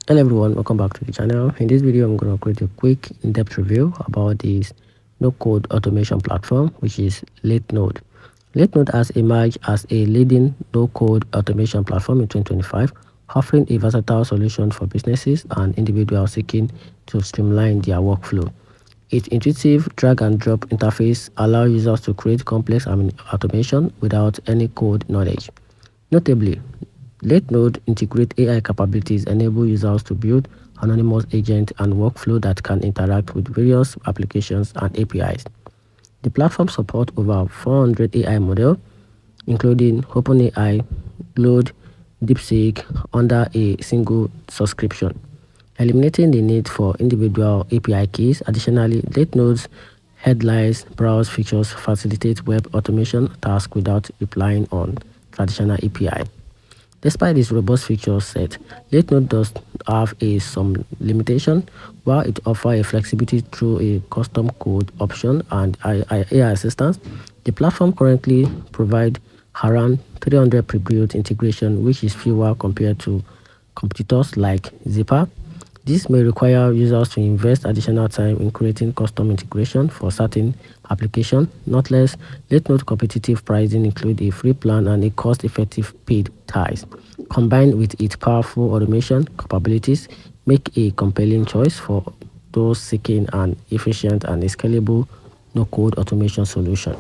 Hello everyone, welcome back to the channel. In this video I'm going to create a quick in-depth review about this no-code automation platform, which is Latenode. Latenode has emerged as a leading no-code automation platform in 2025, offering a versatile solution for businesses and individuals seeking to streamline their workflow. Its intuitive drag-and-drop interface allows users to create complex automation without any code knowledge. Notably, Latenode integrates AI capabilities enable users to build anonymous agents and workflow that can interact with various applications and APIs. The platform supports over 400 AI models, including OpenAI, Claude, DeepSeek, under a single subscription, eliminating the need for individual API keys. Additionally, Latenode's headlines browse features facilitate web automation tasks without relying on traditional API. Despite its robust feature set, Latenode does have some limitation. While it offers a flexibility through a custom code option and AI assistance, the platform currently provides around 300 pre-built integration, which is fewer compared to competitors like Zipper. This may require users to invest additional time in creating custom integration for certain applications. Nonetheless, Latenode competitive pricing includes a free plan and a cost-effective paid tiers. Combined with its powerful automation capabilities, make a compelling choice for those seeking an efficient and scalable no-code automation solution.